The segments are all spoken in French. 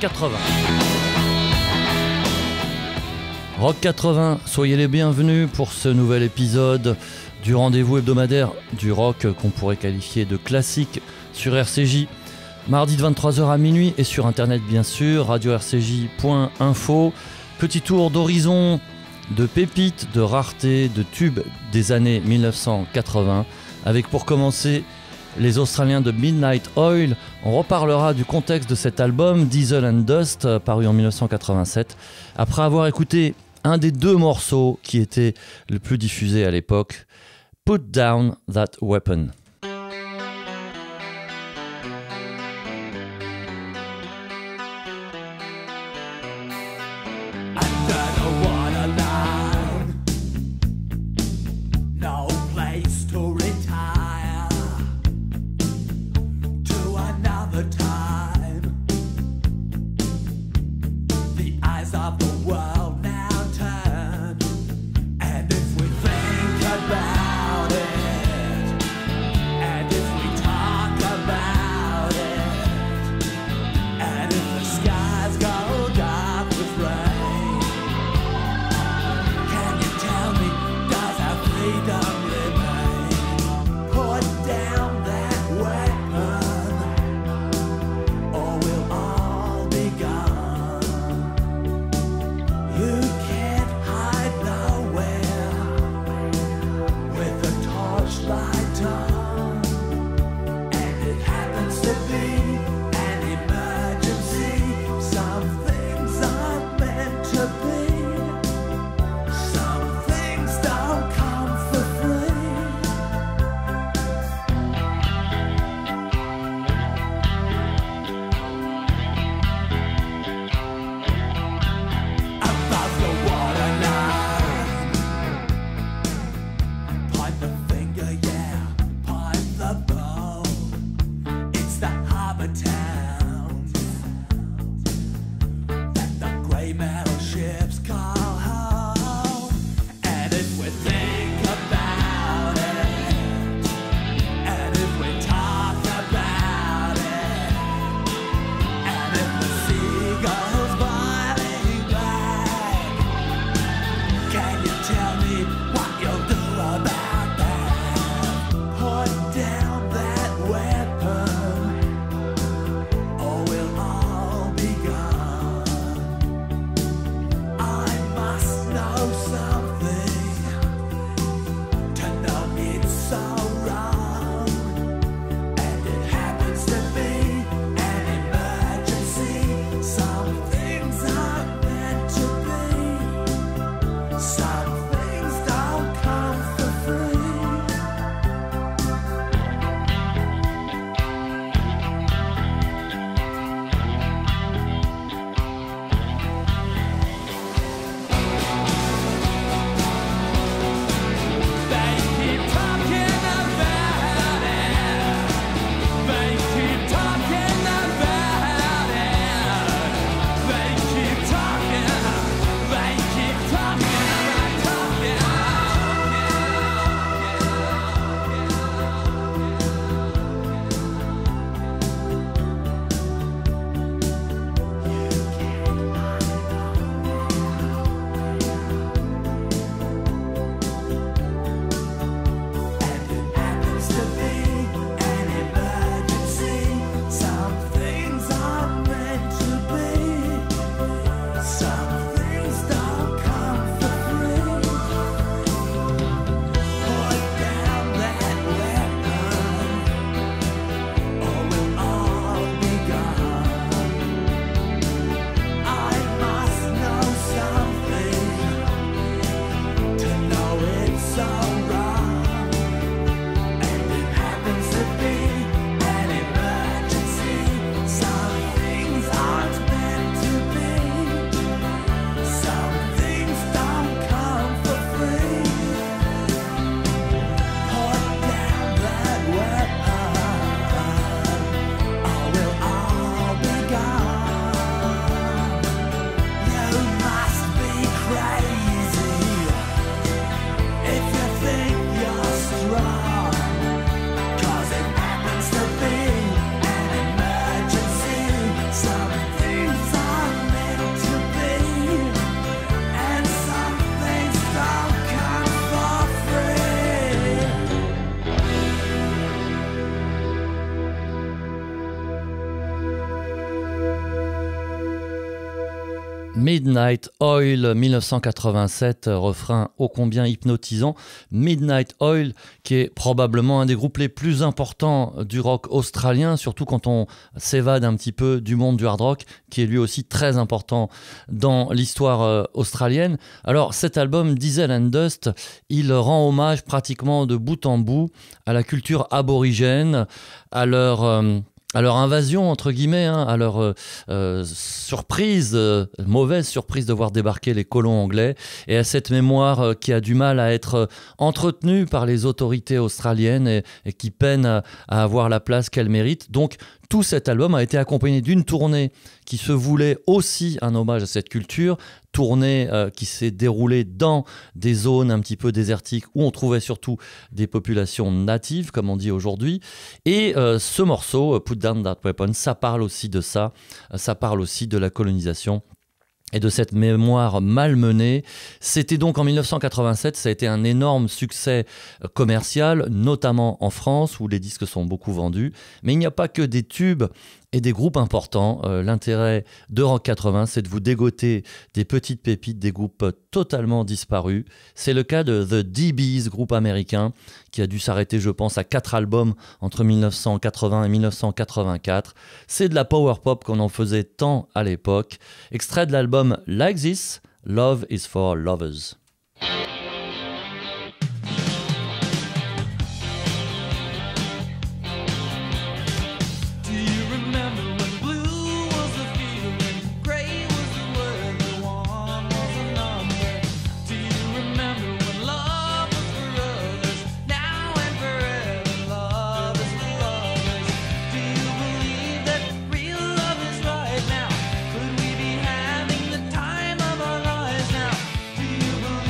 80. Rock 80, soyez les bienvenus pour ce nouvel épisode du rendez-vous hebdomadaire du rock qu'on pourrait qualifier de classique sur RCJ. Mardi de 23h à minuit et sur internet bien sûr, radio-rcj.info. Petit tour d'horizon, de pépites, de raretés, de tubes des années 1980. Avec pour commencer les Australiens de Midnight Oil. On reparlera du contexte de cet album Diesel and Dust paru en 1987. Après avoir écouté un des deux morceaux qui était le plus diffusé à l'époque, Put Down That Weapon. Midnight Oil 1987, refrain ô combien hypnotisant. Midnight Oil qui est probablement un des groupes les plus importants du rock australien, surtout quand on s'évade un petit peu du monde du hard rock, qui est lui aussi très important dans l'histoire australienne. Alors cet album Diesel and Dust, il rend hommage pratiquement de bout en bout à la culture aborigène, à leur invasion, entre guillemets, à leur surprise, mauvaise surprise de voir débarquer les colons anglais, et à cette mémoire qui a du mal à être entretenue par les autorités australiennes et qui peine à avoir la place qu'elle mérite. Donc tout cet album a été accompagné d'une tournée qui se voulait aussi un hommage à cette culture, tournée qui s'est déroulée dans des zones un petit peu désertiques où on trouvait surtout des populations natives, comme on dit aujourd'hui. Et ce morceau, Put Down That Weapon, ça parle aussi de ça, ça parle aussi de la colonisation et de cette mémoire malmenée. C'était donc en 1987, ça a été un énorme succès commercial, notamment en France, où les disques sont beaucoup vendus. Mais il n'y a pas que des tubes et des groupes importants. L'intérêt de Rock 80, c'est de vous dégoter des petites pépites, des groupes totalement disparus. C'est le cas de The DBs, groupe américain, qui a dû s'arrêter, je pense, à 4 albums entre 1980 et 1984. C'est de la power pop qu'on en faisait tant à l'époque. Extrait de l'album Like This, Love is for Lovers. Now, could we be having the time of our lives now? Do you believe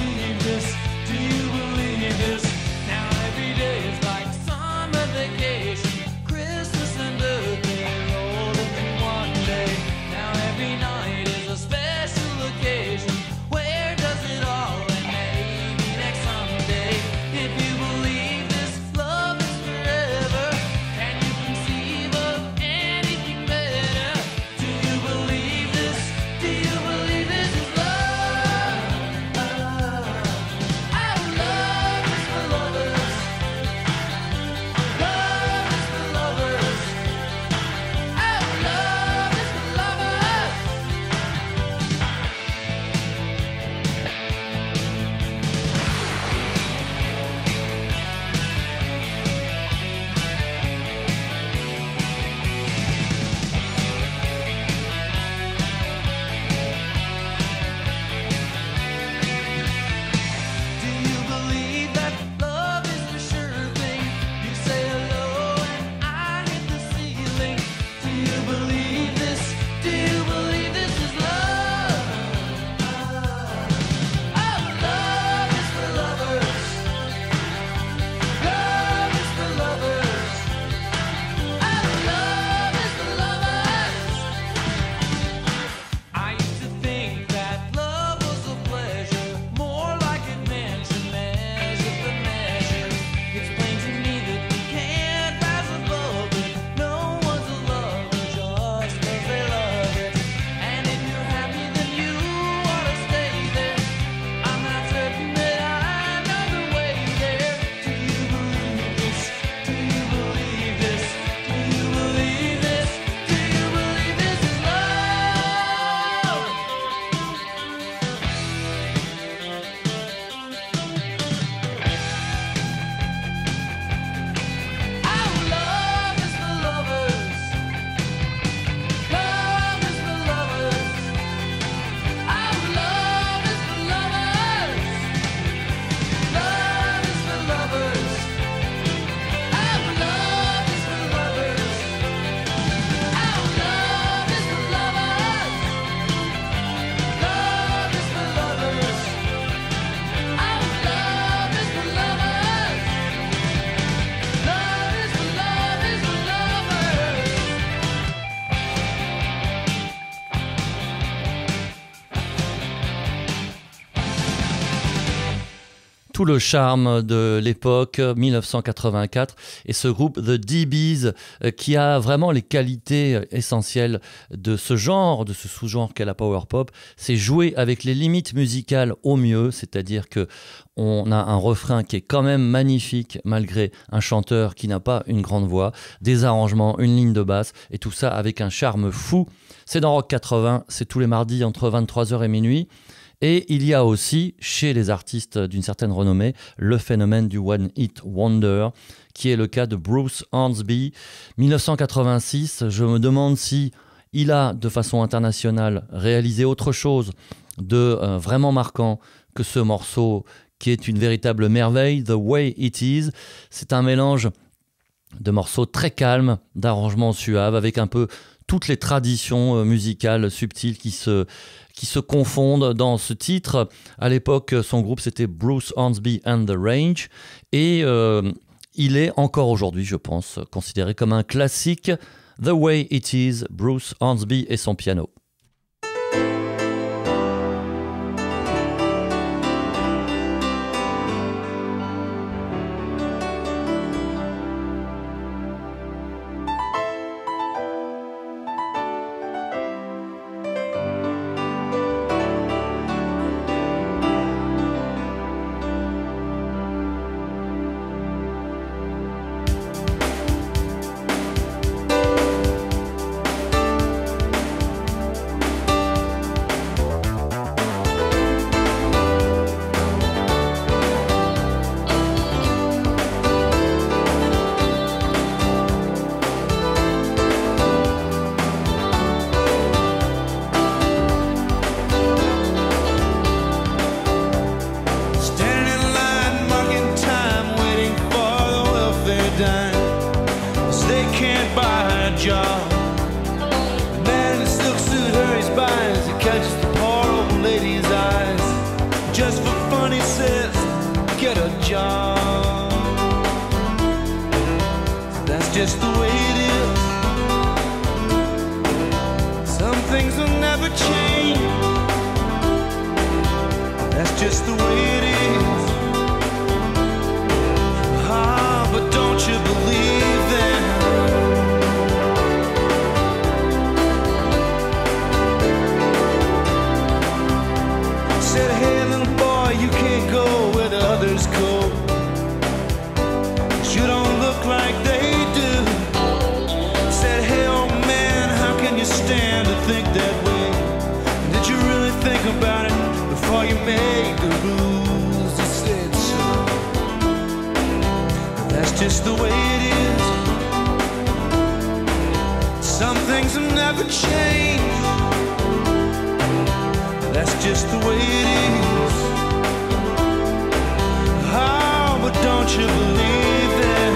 tout le charme de l'époque 1984 et ce groupe The DBs qui a vraiment les qualités essentielles de ce genre, de ce sous-genre qu'est la power pop, c'est jouer avec les limites musicales au mieux, c'est-à-dire que on a un refrain qui est quand même magnifique malgré un chanteur qui n'a pas une grande voix, des arrangements, une ligne de basse et tout ça avec un charme fou. C'est dans Rock 80, c'est tous les mardis entre 23h et minuit. Et il y a aussi, chez les artistes d'une certaine renommée, le phénomène du One Hit Wonder, qui est le cas de Bruce Hornsby. 1986, je me demande si il a, de façon internationale, réalisé autre chose de vraiment marquant que ce morceau qui est une véritable merveille, The Way It Is. C'est un mélange de morceaux très calmes, d'arrangements suaves, avec un peu toutes les traditions musicales subtiles qui se confondent dans ce titre. À l'époque, son groupe, c'était Bruce Hornsby and the Range. Et il est encore aujourd'hui, je pense, considéré comme un classique. The Way It Is, Bruce Hornsby et son piano. Just the way it is. Some things will never change. That's just the way it is. Ah, but don't you believe them? Said, hey little boy, you can't go where the others go. You don't look like they do. Said, hey old man, how can you stand to think that way? Did you really think about it before you made the rules? He said so. That's just the way it is. Some things will never change. That's just the way it is. Oh, but don't you believe them?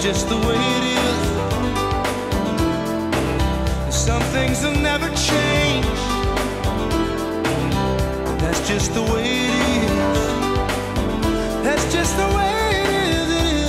Just the way it is. Some things will never change. That's just the way it is. That's just the way it is.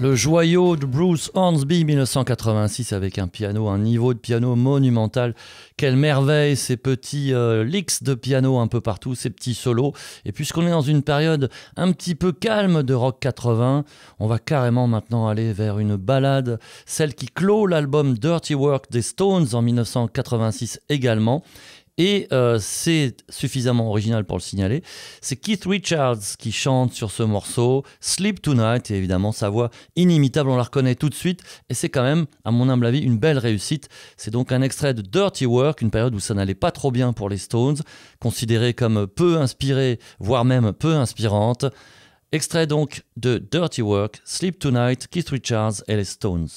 Le joyau de Bruce Hornsby 1986 avec un niveau de piano monumental. Quelle merveille, ces petits licks de piano un peu partout, ces petits solos. Et puisqu'on est dans une période un petit peu calme de rock 80, on va carrément maintenant aller vers une ballade, celle qui clôt l'album Dirty Work des Stones en 1986 également. Et c'est suffisamment original pour le signaler. C'est Keith Richards qui chante sur ce morceau, Sleep Tonight, et évidemment sa voix inimitable, on la reconnaît tout de suite. Et c'est quand même, à mon humble avis, une belle réussite. C'est donc un extrait de Dirty Work, une période où ça n'allait pas trop bien pour les Stones, considérée comme peu inspirée, voire même peu inspirante. Extrait donc de Dirty Work, Sleep Tonight, Keith Richards et les Stones.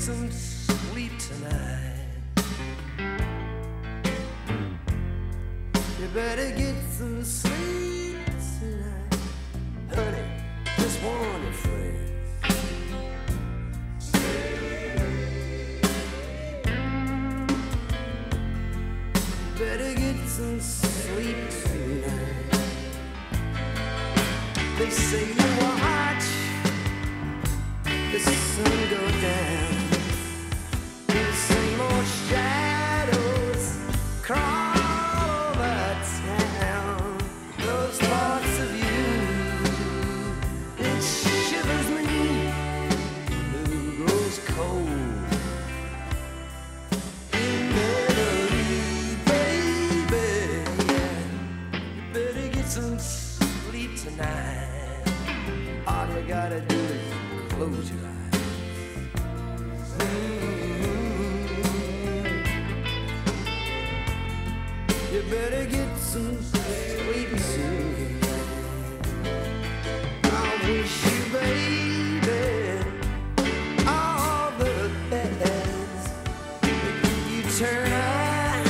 Some sleep tonight. You better get some sleep tonight, honey. Just warn your friends. You better get some sleep tonight. They say you watch the sun go down. Shadows crawl over town. Those thoughts of you, it shivers me. Blue grows cold. You better get some sleep tonight. All you gotta do is close your eyes. You better get some sleep soon. I wish you, baby, all the best. You turn out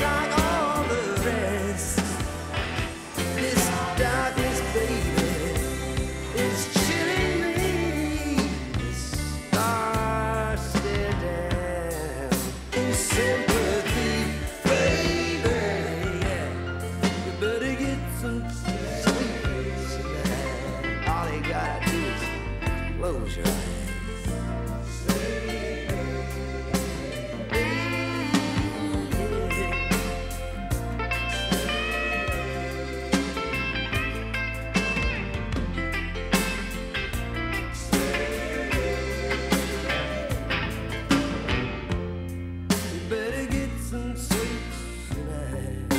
like all the rest. This darkness, baby, is chilling me. The stars stare down in sympathy. Close your eyes. You better get some sleep tonight.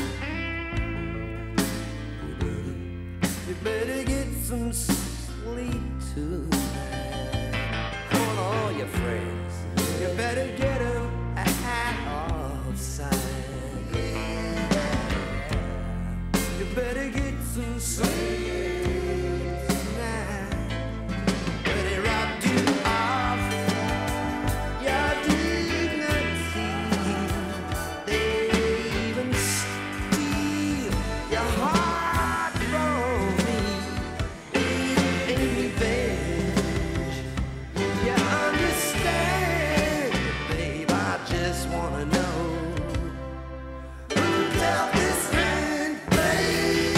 You better get some sleep tonight. All your friends, you better get them off sight. You better get some sleep tonight. Better rob you off your dignity. They even steal your heart from me. It ain't revenge. You understand, babe, I just wanna know who dealt this hand, baby.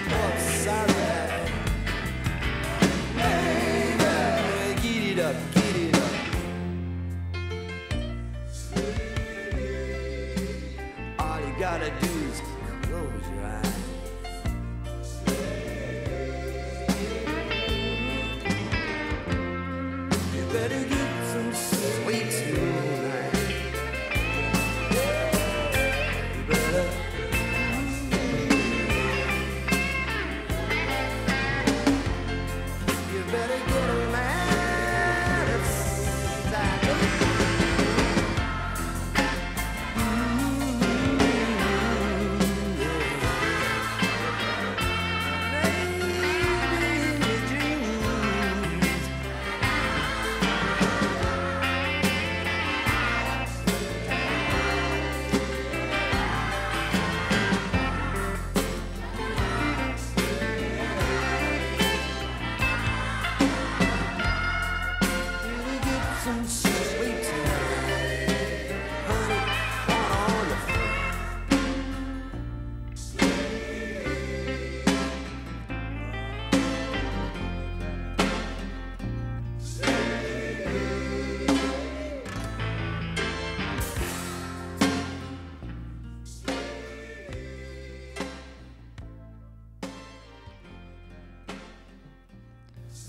Oh, I'm sorry, baby. Get it up, get it up. All you gotta do is close your eyes. Better get some sleep tonight. You better. You better get a man inside. Yeah.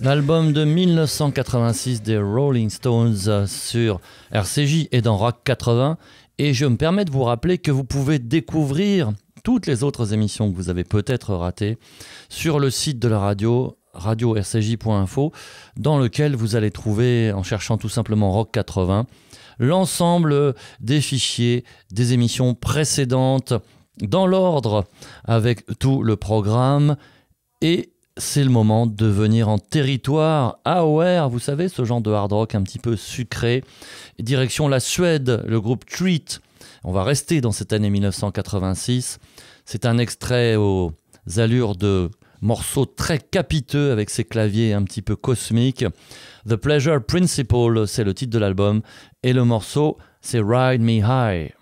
L'album de 1986 des Rolling Stones sur RCJ et dans Rock 80. Et je me permets de vous rappeler que vous pouvez découvrir toutes les autres émissions que vous avez peut-être ratées sur le site de la radio, radio-rcj.info, dans lequel vous allez trouver, en cherchant tout simplement Rock 80, l'ensemble des fichiers des émissions précédentes dans l'ordre avec tout le programme. Et c'est le moment de venir en territoire AOR, vous savez, ce genre de hard rock un petit peu sucré. Direction la Suède, le groupe Treat. On va rester dans cette année 1986. C'est un extrait aux allures de morceaux très capiteux avec ses claviers un petit peu cosmiques. The Pleasure Principle, c'est le titre de l'album. Et le morceau, c'est Ride Me High.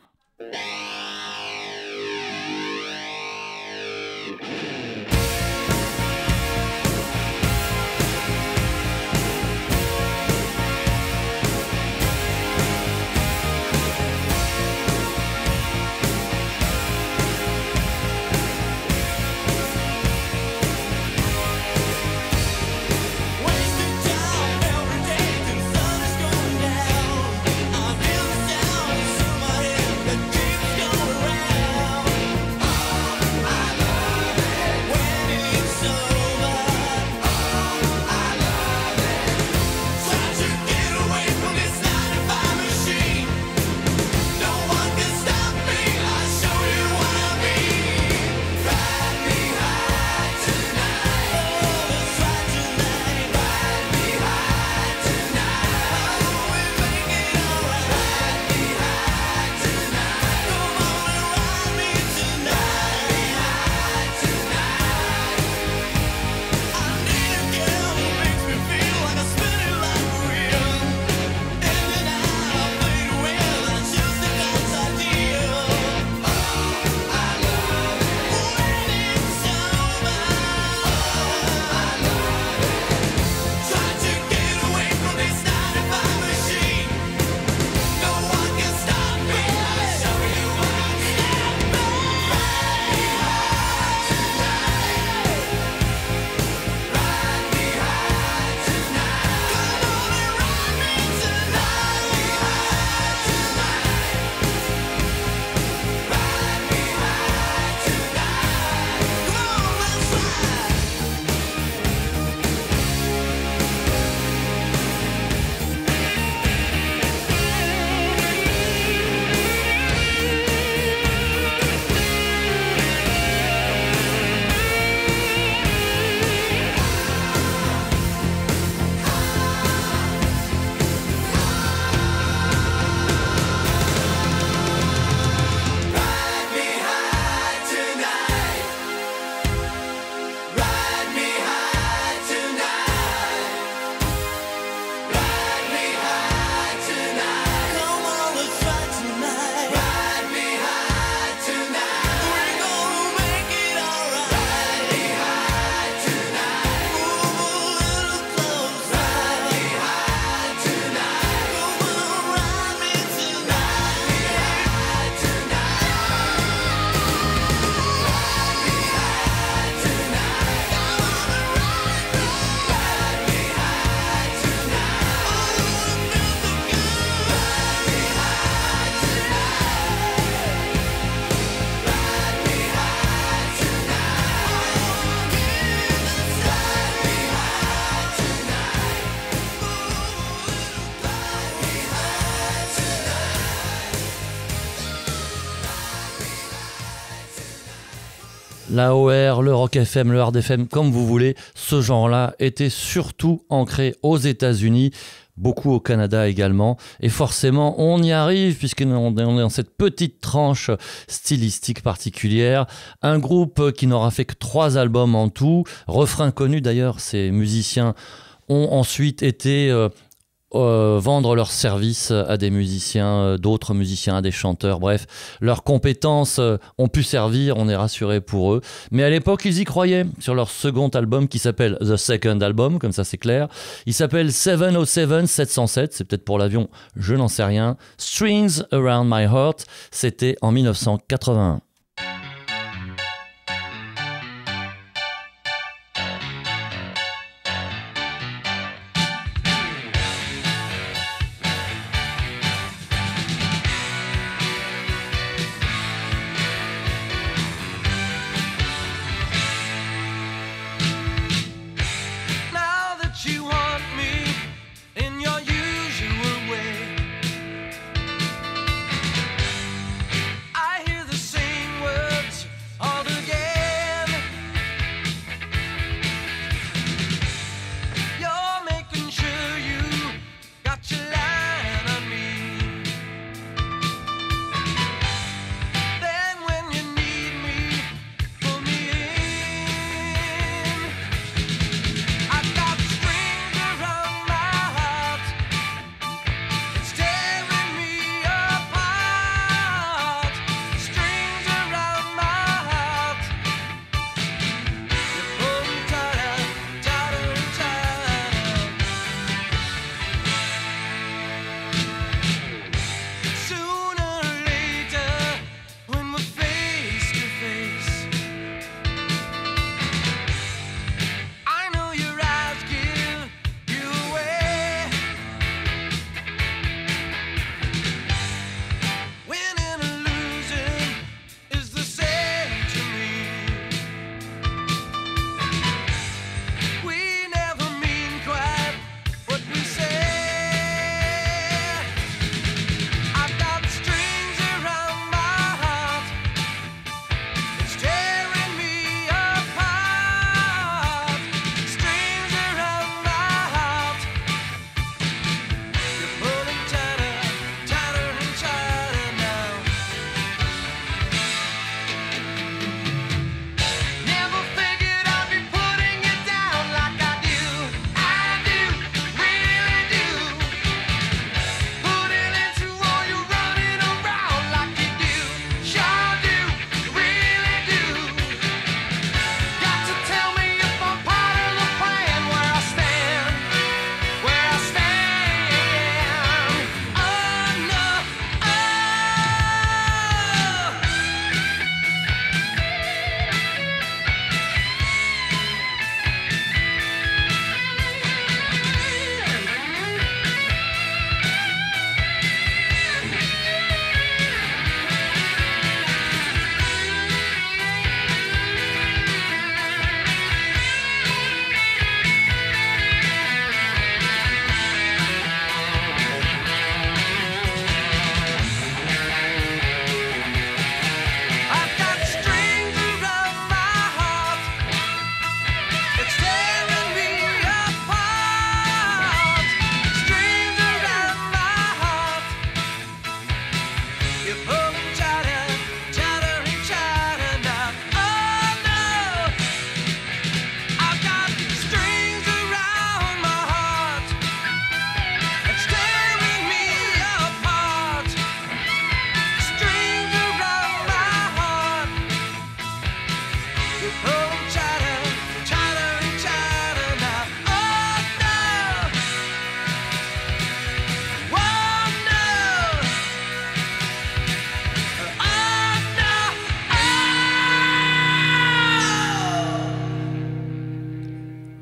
L'AOR, le Rock FM, le Hard FM, comme vous voulez, ce genre-là était surtout ancré aux États-Unis, beaucoup au Canada également, et forcément on y arrive puisqu'on est dans cette petite tranche stylistique particulière. Un groupe qui n'aura fait que 3 albums en tout, refrain connu d'ailleurs, ces musiciens ont ensuite été vendre leurs services à des musiciens, d'autres musiciens, à des chanteurs, bref, leurs compétences ont pu servir, on est rassuré pour eux. Mais à l'époque, ils y croyaient sur leur second album qui s'appelle The Second Album, comme ça c'est clair. Il s'appelle 707, 707, c'est peut-être pour l'avion, je n'en sais rien. Strings Around My Heart, c'était en 1981.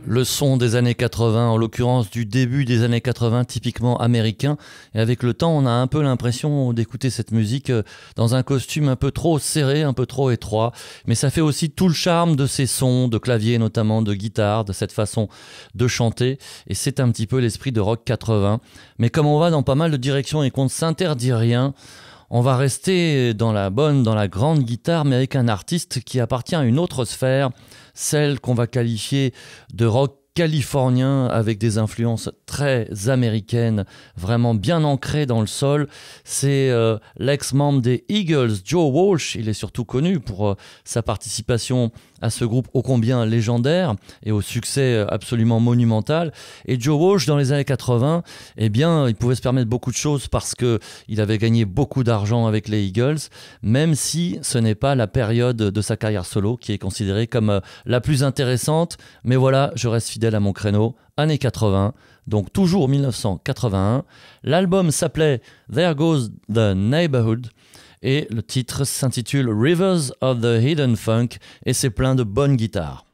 Le son des années 80, en l'occurrence du début des années 80, typiquement américain. Et avec le temps, on a un peu l'impression d'écouter cette musique dans un costume un peu trop serré, un peu trop étroit. Mais ça fait aussi tout le charme de ces sons, de clavier notamment, de guitare, de cette façon de chanter. Et c'est un petit peu l'esprit de Rock 80. Mais comme on va dans pas mal de directions et qu'on ne s'interdit rien, on va rester dans la grande guitare, mais avec un artiste qui appartient à une autre sphère, celle qu'on va qualifier de rock californien avec des influences très américaines, vraiment bien ancrées dans le sol. C'est l'ex-membre des Eagles, Joe Walsh. Il est surtout connu pour sa participation à ce groupe ô combien légendaire et au succès absolument monumental. Et Joe Walsh, dans les années 80, eh bien, il pouvait se permettre beaucoup de choses parce qu'il avait gagné beaucoup d'argent avec les Eagles, même si ce n'est pas la période de sa carrière solo qui est considérée comme la plus intéressante. Mais voilà, je reste fidèle à mon créneau, années 80, donc toujours 1981. L'album s'appelait There Goes the Neighborhood. Et le titre s'intitule Rivers of the Hidden Funk et c'est plein de bonnes guitares.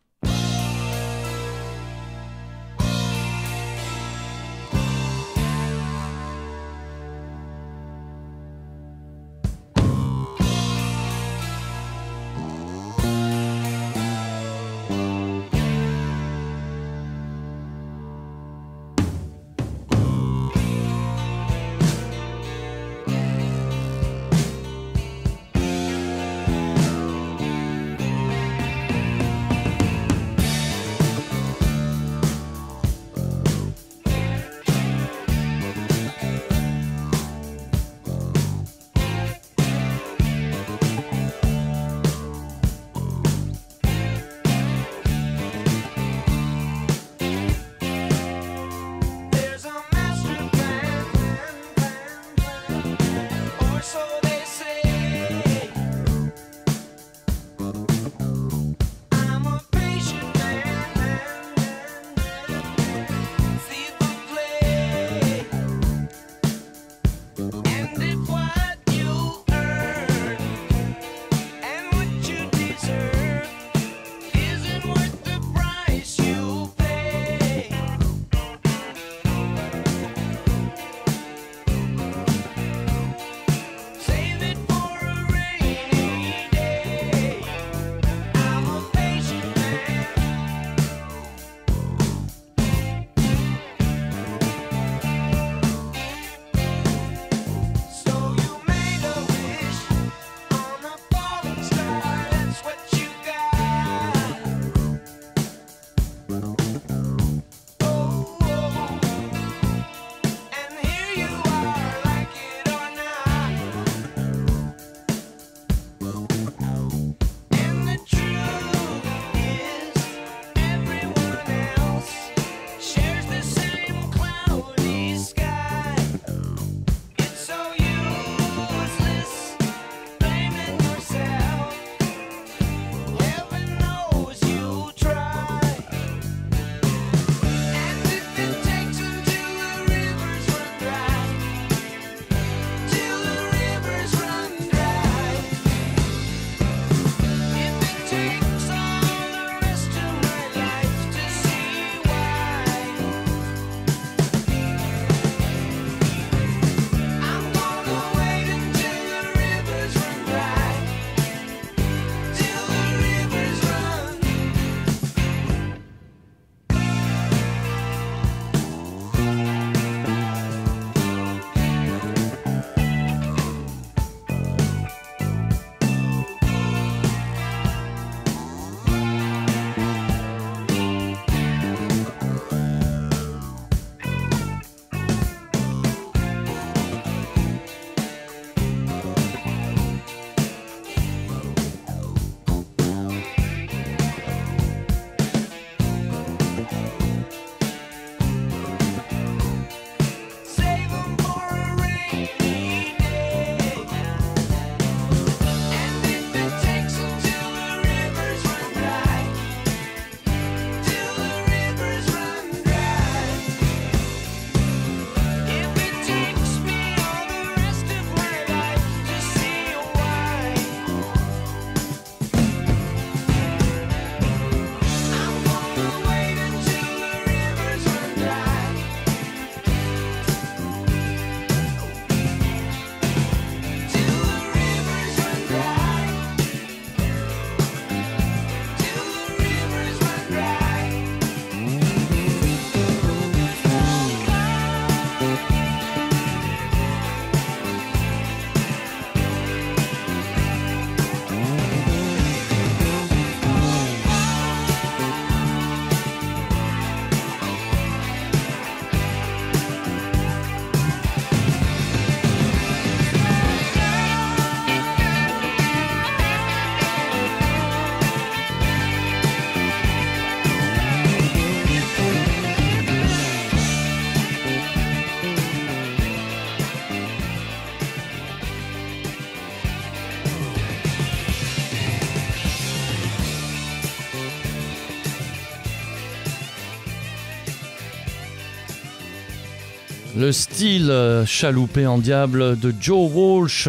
Le style chaloupé en diable de Joe Walsh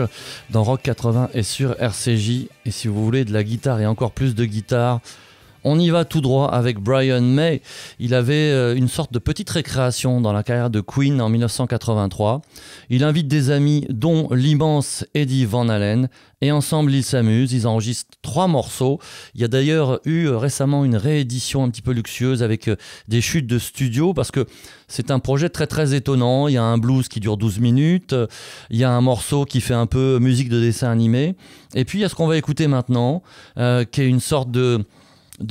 dans Rock 80 et sur RCJ. Et si vous voulez de la guitare et encore plus de guitare, on y va tout droit avec Brian May. Il avait une sorte de petite récréation dans la carrière de Queen en 1983. Il invite des amis, dont l'immense Eddie Van Halen, et ensemble ils s'amusent, ils enregistrent 3 morceaux. Il y a d'ailleurs eu récemment une réédition un petit peu luxueuse avec des chutes de studio, parce que c'est un projet très très étonnant. Il y a un blues qui dure 12 minutes, il y a un morceau qui fait un peu musique de dessin animé, et puis il y a ce qu'on va écouter maintenant, qui est une sorte de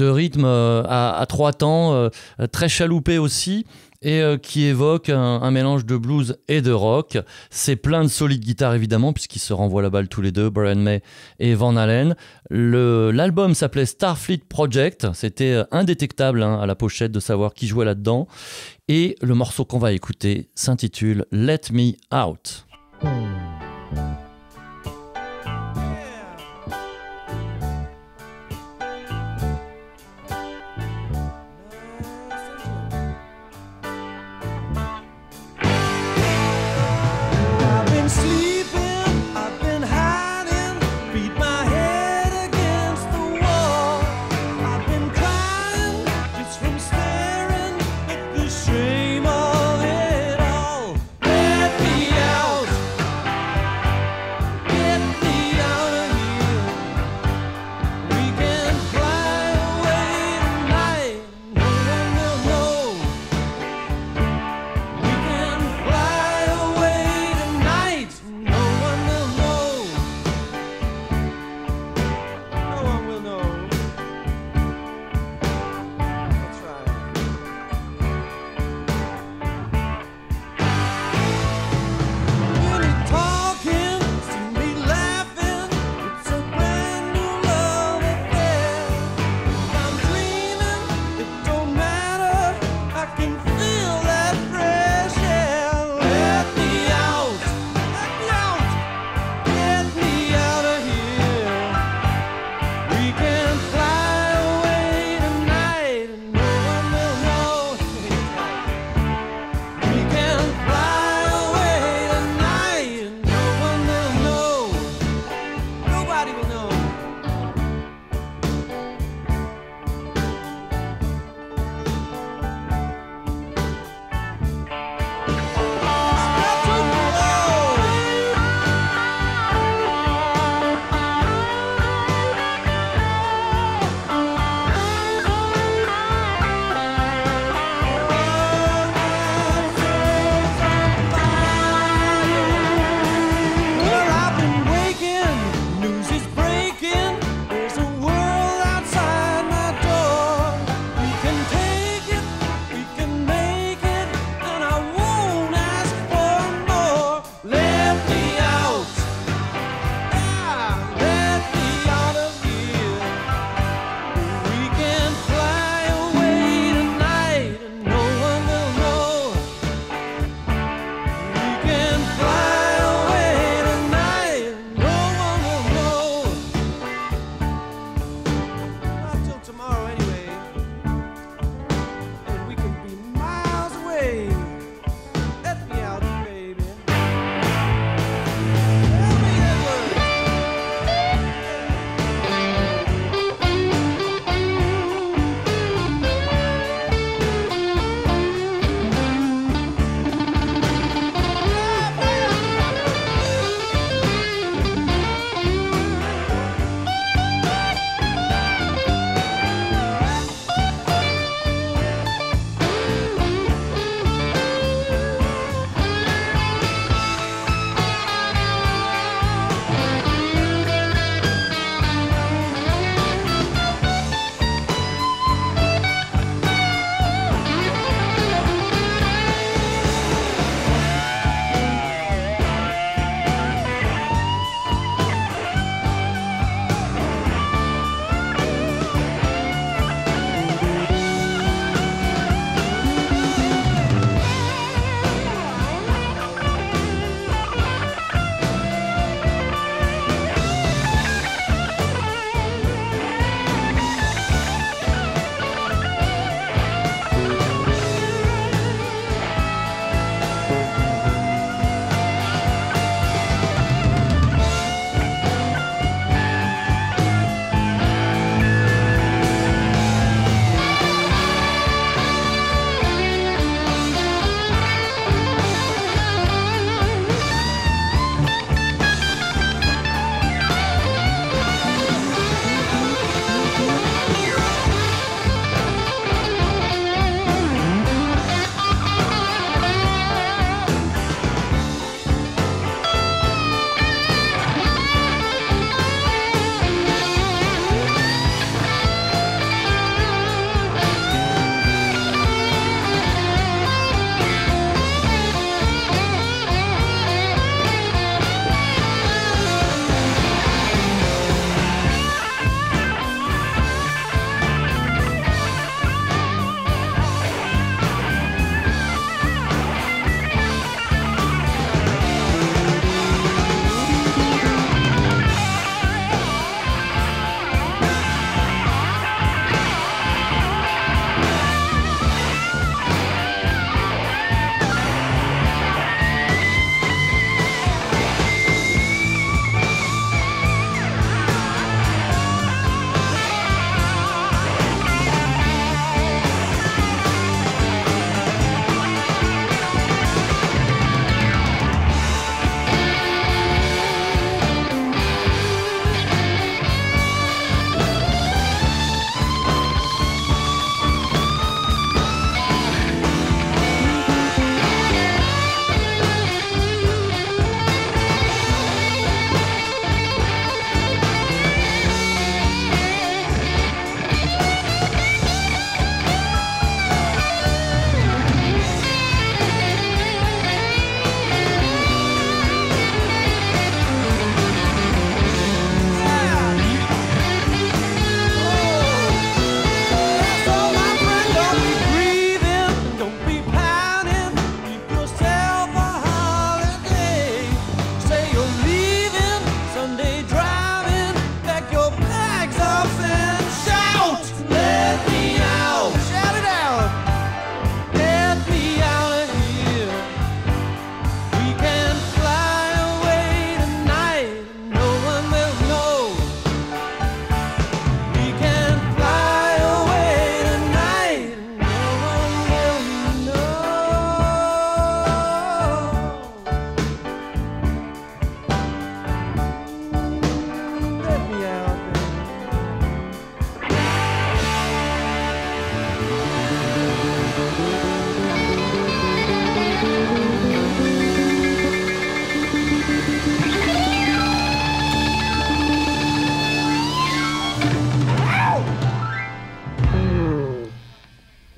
rythme à 3 temps, très chaloupé aussi, et qui évoque un mélange de blues et de rock. C'est plein de solides guitares évidemment, puisqu'ils se renvoient la balle tous les deux, Brian May et Van Halen. L'album s'appelait Starfleet Project, c'était indétectable à la pochette de savoir qui jouait là-dedans, et le morceau qu'on va écouter s'intitule Let Me Out. Shame of it all. Let me out.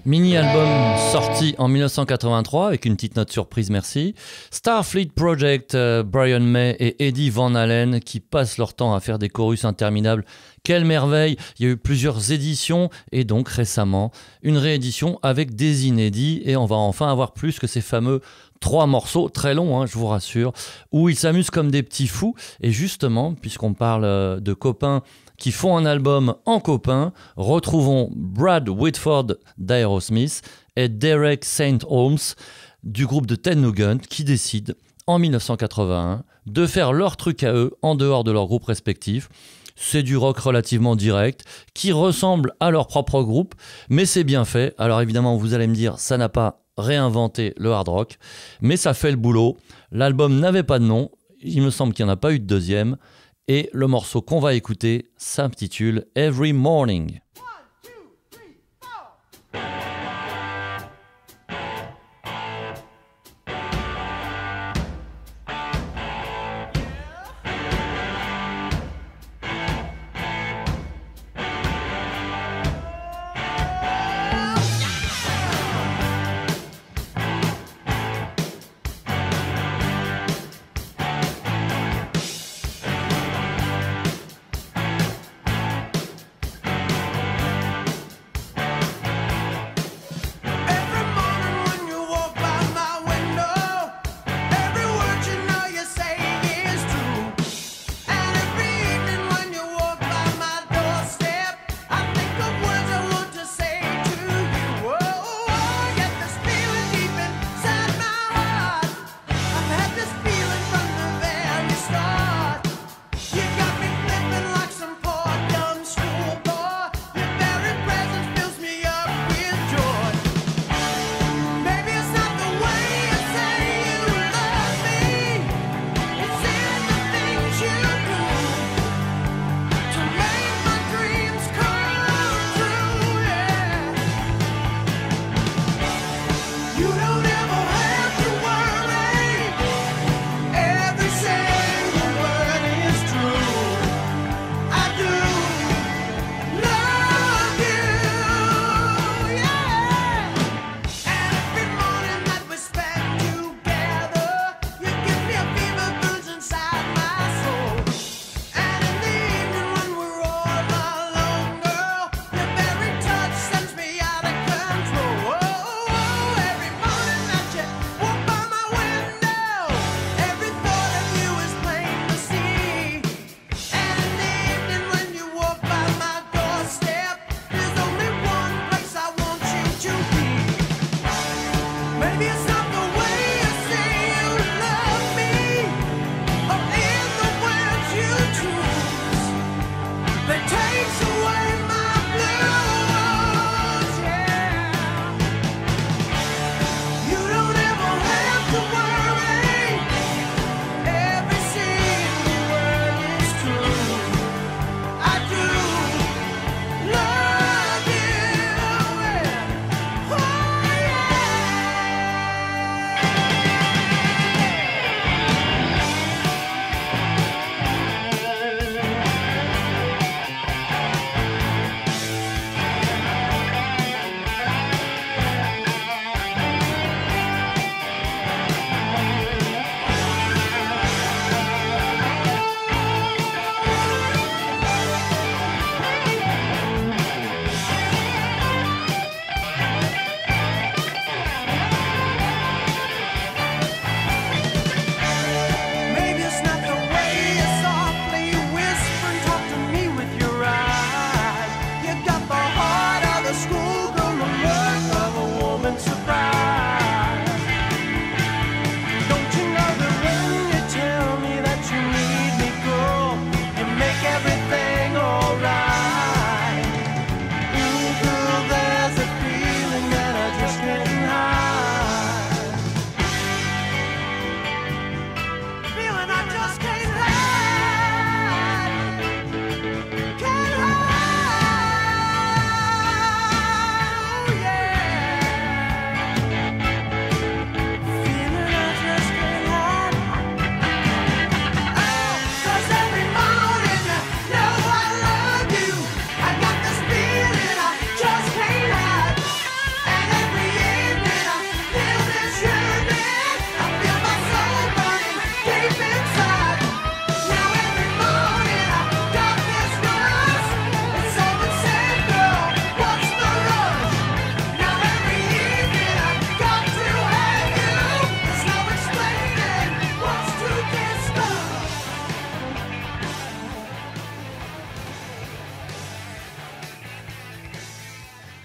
Mini-album sorti en 1983 avec une petite note surprise, merci. Starfleet Project, Brian May et Eddie Van Halen qui passent leur temps à faire des chorus interminables. Quelle merveille! Il y a eu plusieurs éditions et donc récemment une réédition avec des inédits et on va enfin avoir plus que ces fameux 3 morceaux, très longs, je vous rassure, où ils s'amusent comme des petits fous. Et justement, puisqu'on parle de copains qui font un album en copains, retrouvons Brad Whitford d'Aerosmith et Derek St. Holmes du groupe de Ted Nugent qui décident en 1981 de faire leur truc à eux en dehors de leur groupe respectif. C'est du rock relativement direct qui ressemble à leur propre groupe, mais c'est bien fait. Alors évidemment, vous allez me dire, ça n'a pas réinventé le hard rock, mais ça fait le boulot. L'album n'avait pas de nom, il me semble qu'il n'y en a pas eu de deuxième. Et le morceau qu'on va écouter s'intitule Every Morning.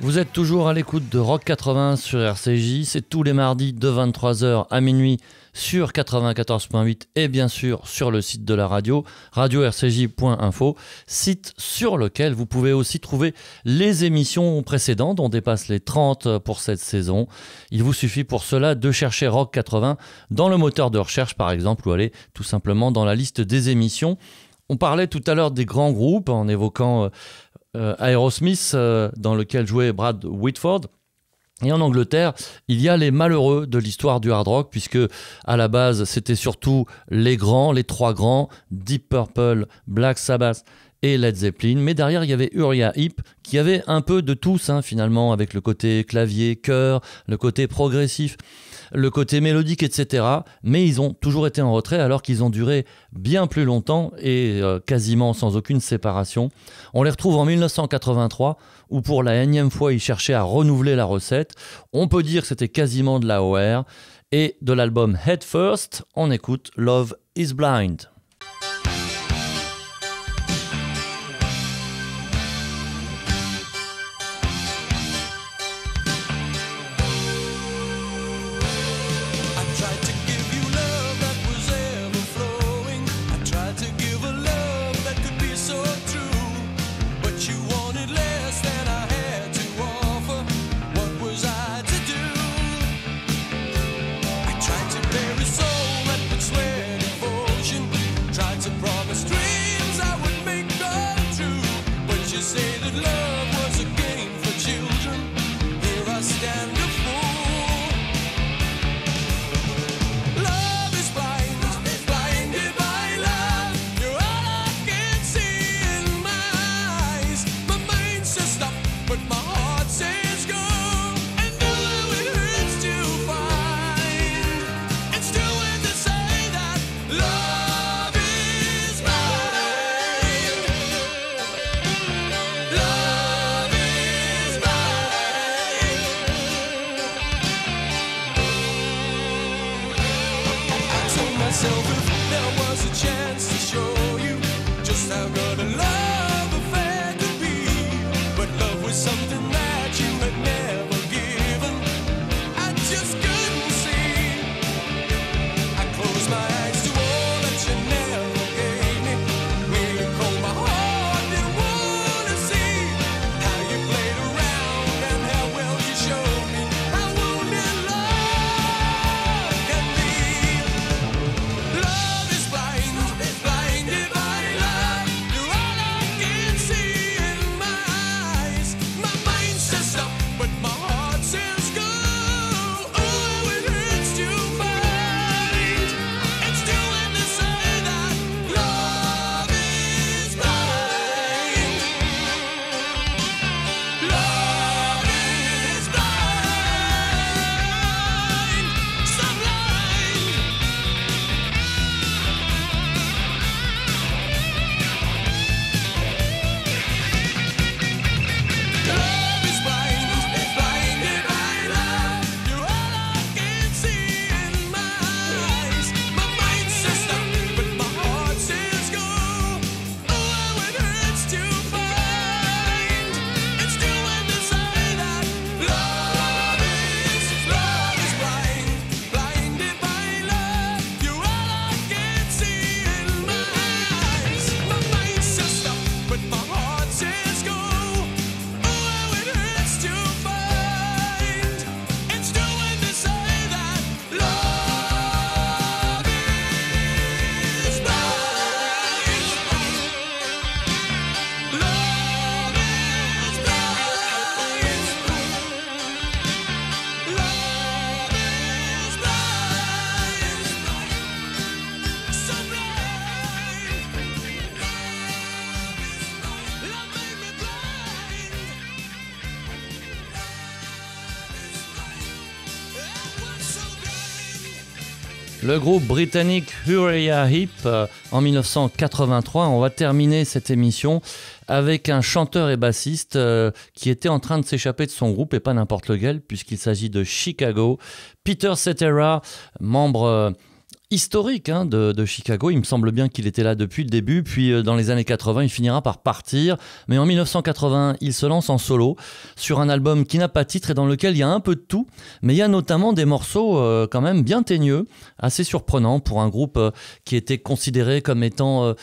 Vous êtes toujours à l'écoute de Rock 80 sur RCJ, c'est tous les mardis de 23h à minuit sur 94.8 et bien sûr sur le site de la radio, radio-rcj.info, site sur lequel vous pouvez aussi trouver les émissions précédentes, on dépasse les 30 pour cette saison. Il vous suffit pour cela de chercher Rock 80 dans le moteur de recherche par exemple ou aller tout simplement dans la liste des émissions. On parlait tout à l'heure des grands groupes en évoquant Aerosmith dans lequel jouait Brad Whitford. Et en Angleterre, il y a les malheureux de l'histoire du hard rock, puisque à la base, c'était surtout les grands, les trois grands, Deep Purple, Black Sabbath et Led Zeppelin. Mais derrière, il y avait Uriah Heep, qui avait un peu de tous, finalement, avec le côté clavier, chœur, le côté progressif, le côté mélodique, etc. Mais ils ont toujours été en retrait alors qu'ils ont duré bien plus longtemps et quasiment sans aucune séparation. On les retrouve en 1983 où pour la énième fois ils cherchaient à renouveler la recette. On peut dire que c'était quasiment de l'AOR. Et de l'album Head First, on écoute Love is Blind. Le groupe britannique Uriah Heep en 1983. On va terminer cette émission avec un chanteur et bassiste qui était en train de s'échapper de son groupe et pas n'importe lequel puisqu'il s'agit de Chicago. Peter Cetera, membre historique de Chicago. Il me semble bien qu'il était là depuis le début, puis dans les années 80, il finira par partir. Mais en 1980, il se lance en solo sur un album qui n'a pas de titre et dans lequel il y a un peu de tout. Mais il y a notamment des morceaux quand même bien teigneux, assez surprenants pour un groupe qui était considéré comme étant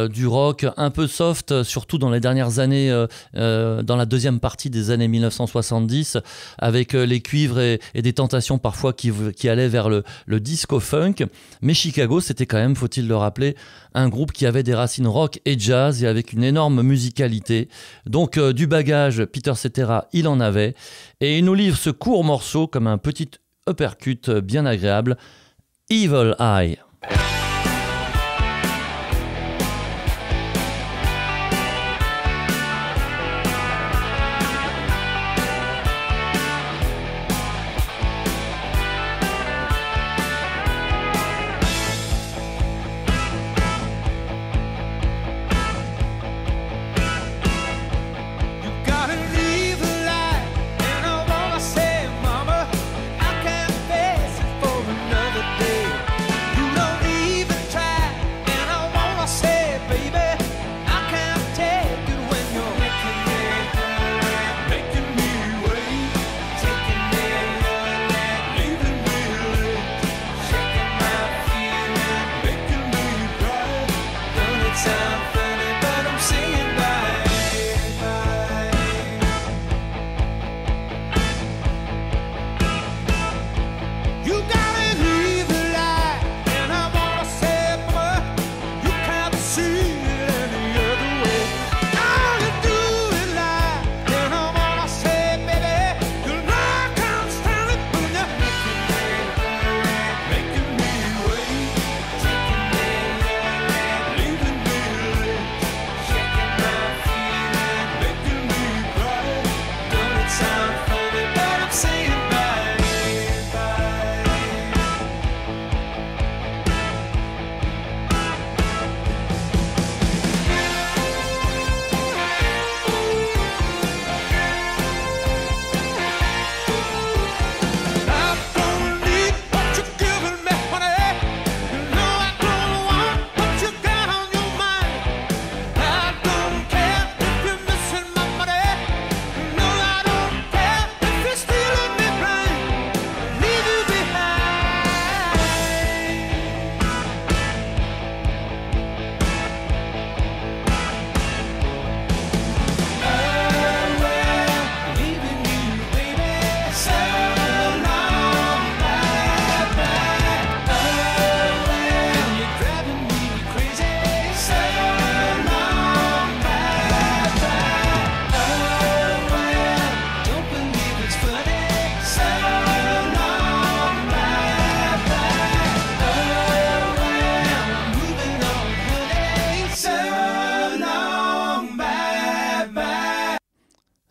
du rock un peu soft, surtout dans les dernières années, dans la deuxième partie des années 1970, avec les cuivres et des tentations parfois qui allaient vers le disco-funk. Mais Chicago, c'était quand même, faut-il le rappeler, un groupe qui avait des racines rock et jazz et avec une énorme musicalité. Donc du bagage, Peter Cetera, il en avait. Et il nous livre ce court morceau comme un petit uppercut bien agréable, Evil Eye.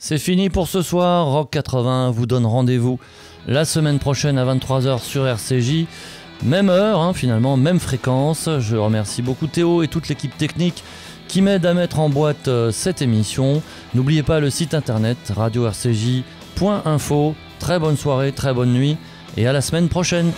C'est fini pour ce soir. Rock 80 vous donne rendez-vous la semaine prochaine à 23h sur RCJ. Même heure, finalement, même fréquence. Je remercie beaucoup Théo et toute l'équipe technique qui m'aide à mettre en boîte cette émission. N'oubliez pas le site internet radio-rcj.info. Très bonne soirée, très bonne nuit et à la semaine prochaine.